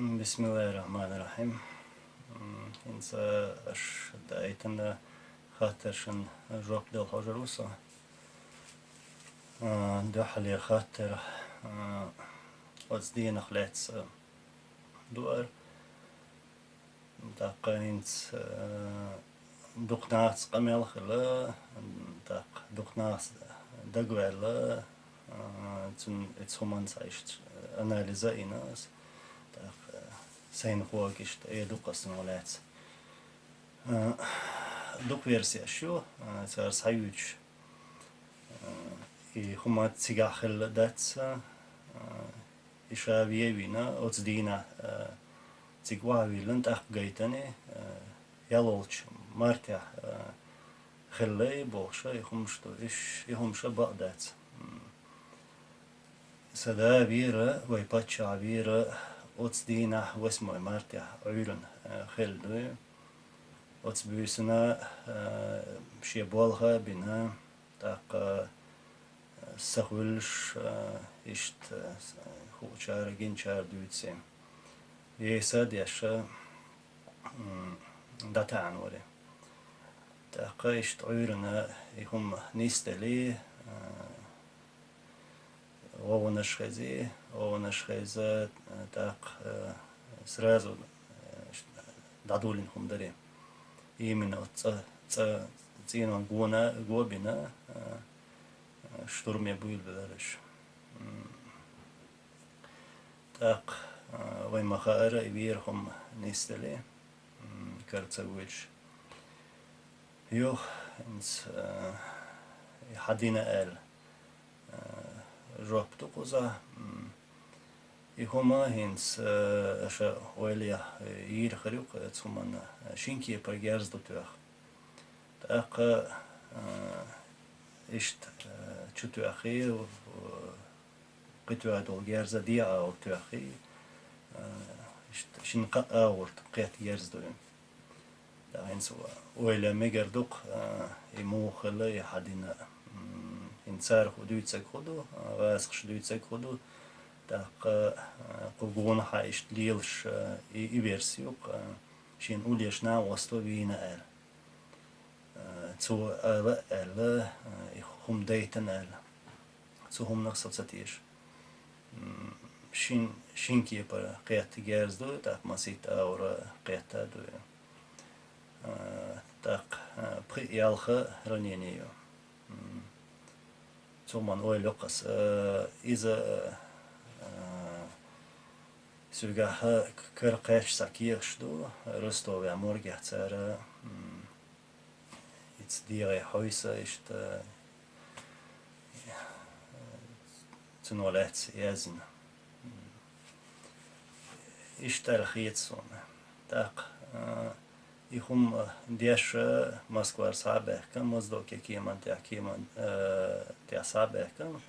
بسم الله الرحمن الرحيم. إنسا أش دايتنا خاطرشن جواب دل حجروسا دحلي خاطر وزدين خلاتس دوار داق إنس دقناس قميل خلا داق دقناس دقوال تن اتسومان سايشت أناليزا إناس داق سين خواجشت دوقس نولات دوق версия شو صار سايوج هما تسيجاخل داتسا إشابيه بينا أتصدينا تيجواوي لنت أخجيتني يالولش مرتاح خلي بوشة يخمشتو يخمشة بقدات سدا بيرة ويباتشا بيرة أتصدينا واسمه مرتاح عيرن خلدو أتصبيسنا شي بولها بنا تاق سخولش إشت خوشار جنشار دوتسي يساد يشا داتان وري تاق إشت عيرنا يهم نيستلي ونشخزي تاق سرازو دادولين هم دري именно цена глобина штурме будет дальше. Так, ваймахара и верхом нестели, кажется, выч. Йох, инс хадина эл, жоп тукуза. И хома инс аша ойлия ир харюк цумана шинки пагерз дотуах. Так ишт чутуахи قطعة الجرز دي أو تأخي شنقة أورت قيت جرز دوين دعين سوا وإلى مجردق يموخلا يحدنا إنسار خدوت سكودو واسخش دوت سكودو داق قوغون حايش ليلش إبرسيوق شين أوليشنا وصلوا بينا آل تو آل يخم ديتن آل تو هم نقصد ستيش شين كي بر قيت جارز دو تاق مسيت أورا قيت دو تاق يالخ رنينيو تو من أول لقص إذا سوغاها كرقاش ساكيرش دو رستو يا مورجع ترى ديري حويسة إشت تنولات يازن إشت الخيتسون تاق يخم ديش مسكوار صعبه كم مزدوكي كيمان كيمان تاع صعبه كم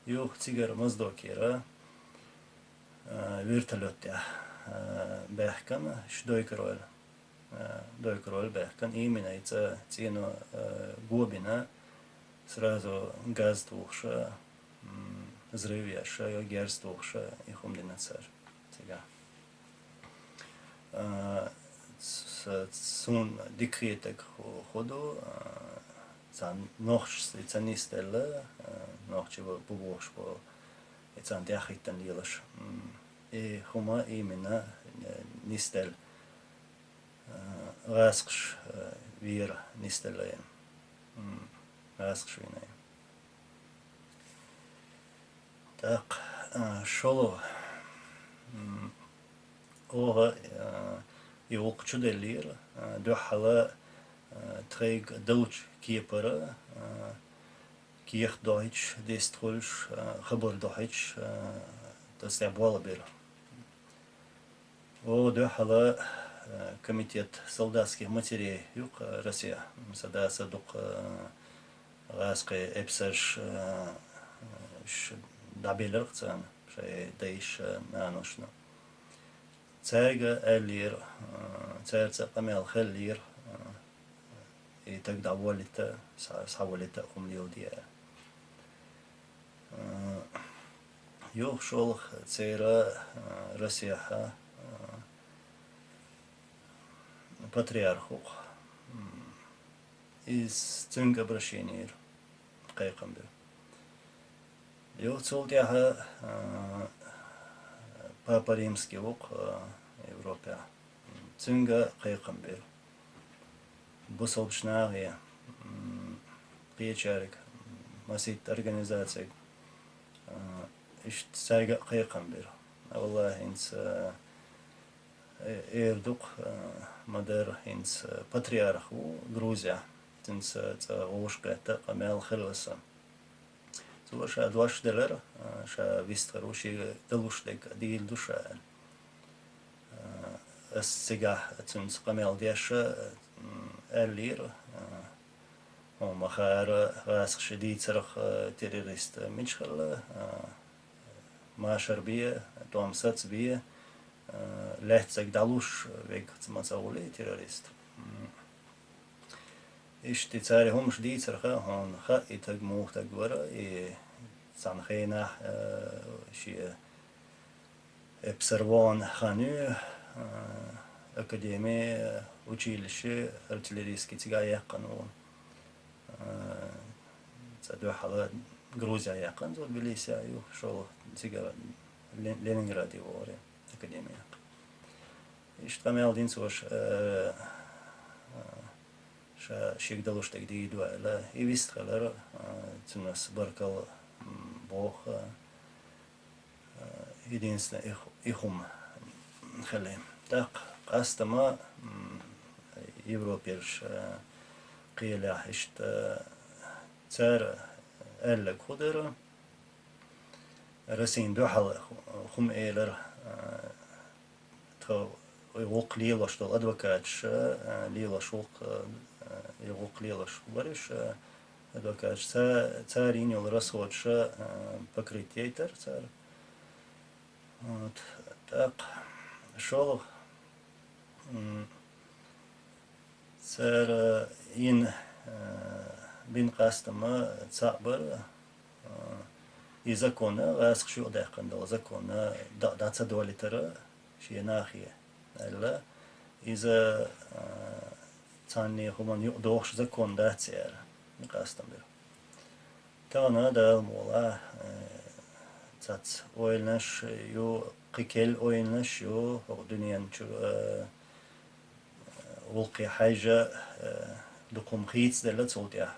يو تيجر مزدوكي را вертолет бехкан шдойкрол бехкан именно это цену глубина сразу газ двухша взрывяша герз двухша и хумдинацар тега сун дикретек ходу цан нохш цанистелла нохчево бубошпо это антиахитан лилаш и хума именно нистел расхш вир нистелаем расхш винаем так шоло ого и окчу делир дохала трейг доуч кипера كيخ دويتش ديستخولش خبر دويتش تستعبوالا بير و دو حالا комитет солдатских матерей юг Россия сада садук غاسقي ابسش دابيلر قصان شي دايش نانوشنا تاغا الير تاغا قميل خلير يتقدع والتا سحولتا خمليوديا يوخ شولخ تسيرا رسيحة патриарху из цинк обращения кайкамбер. Йоцултяха Папа Римский ок Европе. Цинга кайкамбер. Бусолбшнагия печарик масит организация ишт сайга кайкамбер. Аллах инс эрдук мадер инс патриарху Грузия. Инс ошка та камел хиласа. Ша дваш делер ша виструши делуштек дил душа. Сега цунс камел дяша эллир ومخار راس شديد سرخ تيريريست مشخل ماشر بيه توم ساتس بيه لحتسك دالوش ويك تمساولي تيريريست إيش تساري هم شديد سرخه هون خا يتج موه تجورا سانخينا شيء بسروان خانو أكاديمية училище артиллерийский тягая قانون تدو حلا Грузия яқан зод Тбилиси аю шол тига Ленинграде воре академия. Иштамел дин сош ша шигдалуштек дигидуала и вистралер цунас баркал бог единственное ихум хеле. Так قاستما Европеш قيلة إشت تار ألق خضر رسين دوحل خم إيلر تو يوق ليلش تو أدوكاتش ليلش وق يوق ليلش ورش أدوكاتش تارين يول رسوتش بكريتيتر تار так شو سر این بین قاستما صعبر يزكونا غاسق شو داقن دو زكونا داتا دولي ترى شي ناخية الا إذا تاني همان يقدوش زكون داتسير قاستم بير تانا دا مولا تات اويلنش يو قيكل اويلنش يو دنيان شو ولقي حاجة دقوم خيتس دلت صوتيا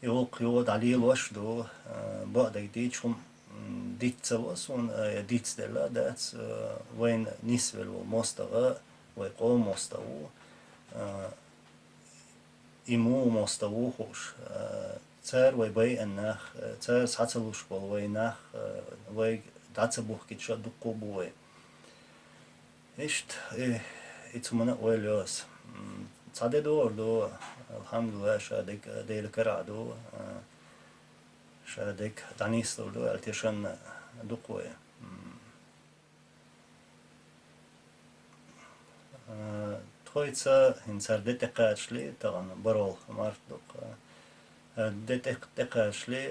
يولقي يود عليه الوش دو بعد جديد شوم ديت سواس ون ديت دلا دات وين نسبة المستوى ويقوم مستوى إمو مستوى خوش تار ويبي النخ تار ساتلوش بول وينخ وي دات بوخ كتشا دقو بوي إشت إتمنى ويلوس صادق دو الحمد لله شادك ديل كرادو شادك دانيس دو التيشن دقوي تويتسا هنسر دتقاشلي طبعا برول مارت دق دتقاشلي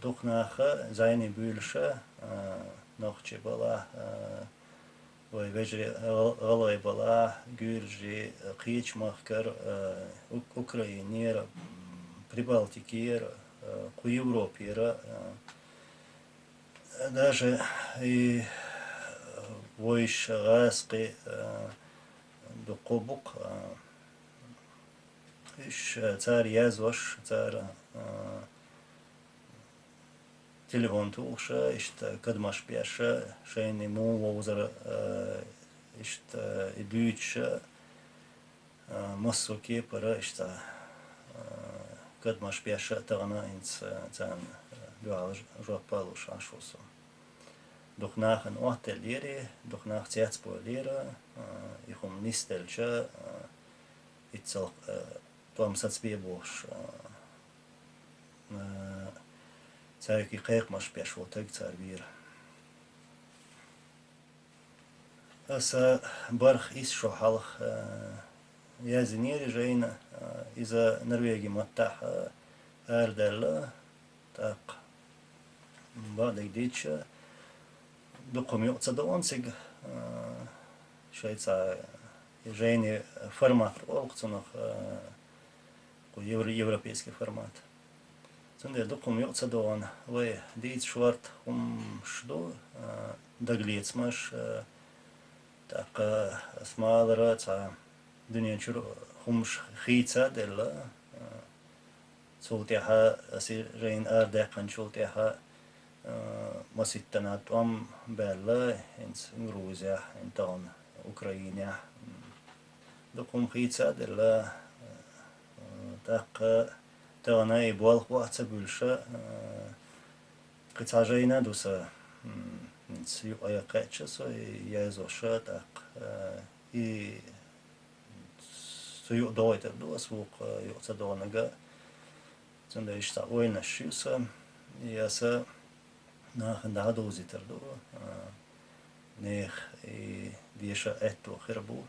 دقناخ زيني بولشة نوخشي بلا ويجري غلاي بلا جورجي قيش مخكر أوكرانير прибалтикир ku Европе даже и войш раски до кобук иш царь язваш царь телефон туша ишт кадмаш пяша шейни му возра ишт идуч массоки пара ишта кадмаш пяша тагана инц цан дуал жопалуш ашосо духнахен отелери духнах цяцполера ихум нистелча ицел том сацбебош царки кайк маш пяш вотаг царбир аса барх ис шохалх язинери жейна из-за Норвегии маттаха ардерла так бадик дича докум юцадонсиг Швейцар жени формат олгцунах европейский формат. Цунде докум йоцадон вы дит шварт шду даглицмаш так смалра ца дуньячур хумш хица дела султяха аси рейн ардекан шултяха مسيتنا توم بلا إنس روسيا إنتون أوكرانيا دكم خيتsa دلا так تانا يبوال وقت بولشة قطعجينا دوسا إنس يوأي قاتشة يازوشة так и سيو دويتر دو سوق يوقت دونجا زنده إشتا وين الشيوسا ياسا nach een dado zit er door. Nee, die is echt door herboe.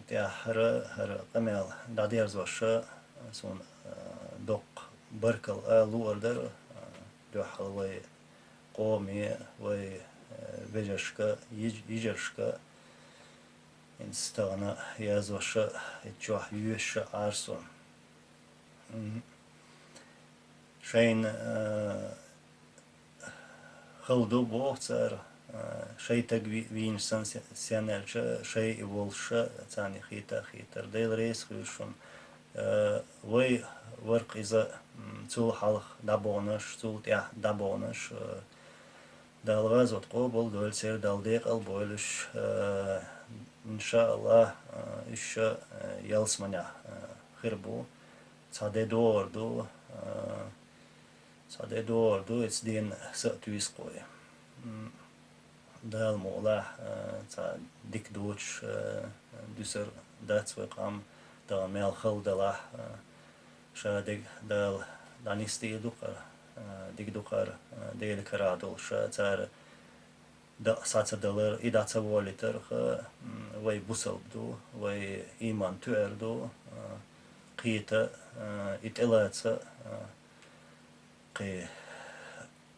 Ja, her kamel dat is was zo'n dok barkel loerder. Door halve komi, wij vejerska, yijerska. In stana ja was het jo juische arson. Шейн халду бохцар шей так винсан сянелча шей волша цани хитар дейл рейс хушун вой ворк иза цул халх дабонаш цул тя дабонаш далваз от қобол дөлсер далдек ал бойлыш иншаллах иша ялсманя хирбу цаде дорду صدق دو اتدين سأتويس قوي دال مولا تا ديك دوتش دوسر داتس وقام دا ميل خل دلا شادق دال دانيستي دوكر ديك دوكر ديل كرادول شا تار دا ساتsa دلر إداتsa والتر وي بوسل دو وي إيمان تؤر دو قيتا إتلاتsa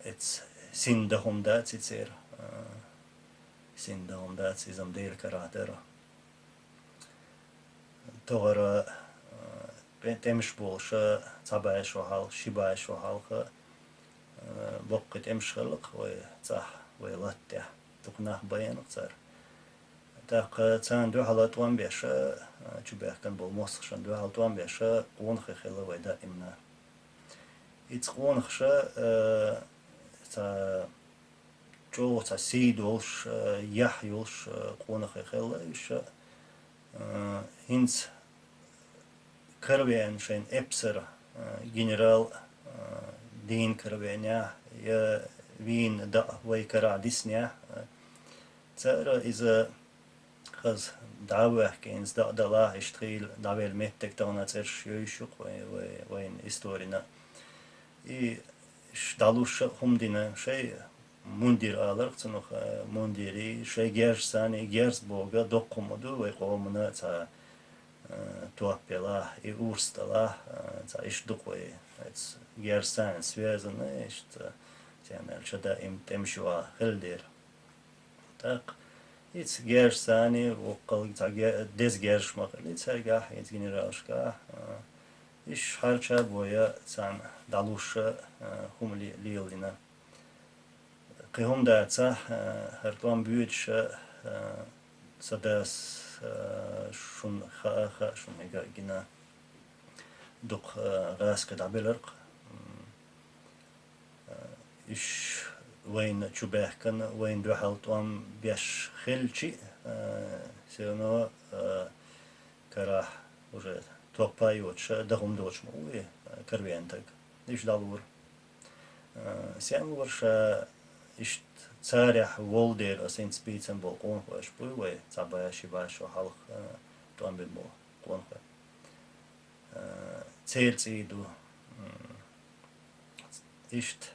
it's syndahom dat it's er syndahom dat is am deel karakter tor temshbolsha tabay shohal shibay shohal boqit emshkhalq wa tsah wa latta tuknah bayan tsar taq tsan do halat wan besha chubah kan bol moskhshan do halat wan besha qon khila wa daimna it's gewoon تا جو تا سيدوش يحيوش قونه خيلش هنس كربين شين ابسر جنرال دين كربينيا يا وين دا ويكرا ديسنيا ترى إذا خز دعوة كينز دا دلا اشتغل دعوة متك تانا ترش يشوق وين استورينا и daluşa humdina şey mundir alır çınıq mundiri şey gersani gers boga dokumudu ve qomuna ta tuapela и урстала ta iş dukwe it's gersan связаны işte temel da temşua hildir tak it's gersani o qalg ta des gershmaq it's ergah it's generalshka İş harça boya sen daluşa humli liyolina. Kıhum da ça her tuam büyütşe sadas şun şun ega gina duk raska da belirq. İş وين çubahkan وين duhal tuam beş xilçi seno karah уже топаюча дагум дочмо уе карвентак иш далур сямурша иш царях волдер асен спицен бол конхош буе цабая шибашо халх томбе бо конхо цельциду ишт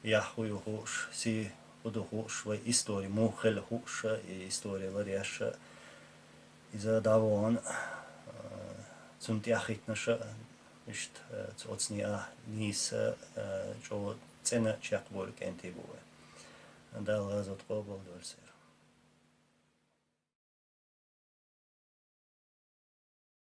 яхую хуш си уду хуш ве истори мухел хуш историялар яша иза давон zum diachitnische ist zu otsnia nisa jo cena chakbol kenti boe. Und da lazot qobol dorser.